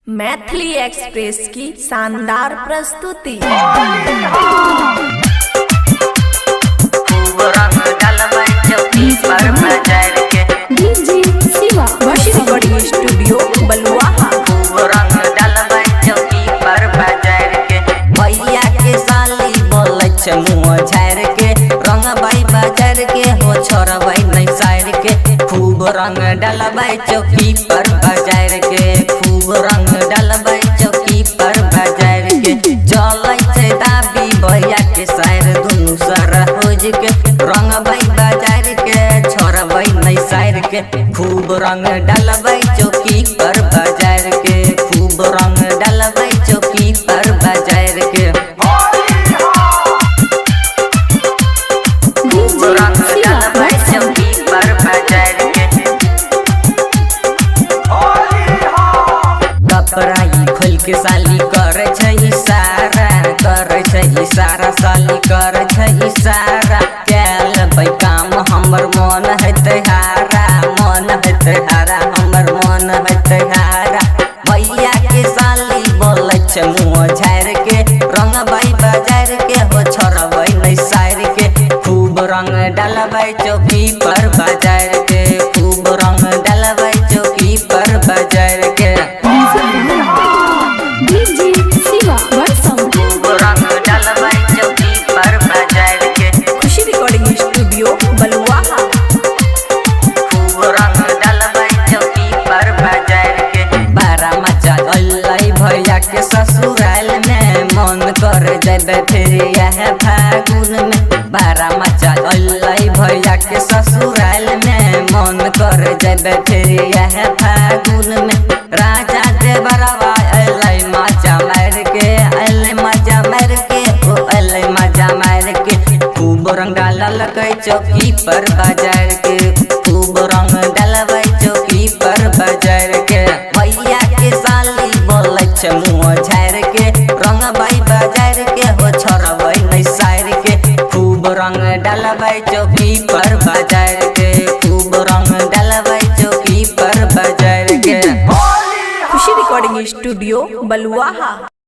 Maithili express की शानदार प्रस्तुति। रिकॉर्डिंग स्टूडियो बलुआहा। भैया के साली बोले मुँह झाड़ के रंग बाई बाजार के हो छोड़बै नहीं सार के खूब रंग डलबै चौकी पर बाजार के खूब रंग डलबै चौकी पर बाजार के चलै छै दाबी भैया के सार दुनू सारा खोज के रंग बाई बाजार के छोड़बै नहीं सार के खूब रंग डलबै चौकी पर बाजार के खूब रंग डलबै चौकी पर बाजार के खोल के साली करे छै इशारा करे छै इशारा साली करे छै इशारा कैल भाई काम हमर मन हेतै हारा मन हेतै हारा हमर मन हेतै हारा भैया के साली बोले छै मुँह झाड़ के रंग बाई बाजार के हो छोड़बै नहीं सार के खूब रंग डलबै चौकी पर बाजार के खूब रंग डलबै चौकी पर बाजार के रिकॉर्डिंग स्टूडियो बलुआहा। खूब रंग डलबै चौकी पर बाजार के बारा मचा अल्लाई भैया के ससुराल में मन कर जेबे फिर यह फागुन में बारा मचा अल्लाई भैया के ससुराल में मन कर जेबे फिर यह फागुन में राजा देवरवा अल्लाई मचा मार के अल्लाई मजा मार के ओ अल्लाई मजा मार के खूब रंग डालकै चौकी पर बाजार के खूब रंग डालबै चौकी पर बाजार के भैया के साली बोले छै मुँह झाड़ के रंग बाई बाजार के हो छोड़बै नहीं सार के खूब रंग डालबै चौकी पर बाजार के खूब रंग डालबै चौकी पर बाजार के रिकॉर्डिंग स्टूडियो बलुआहा।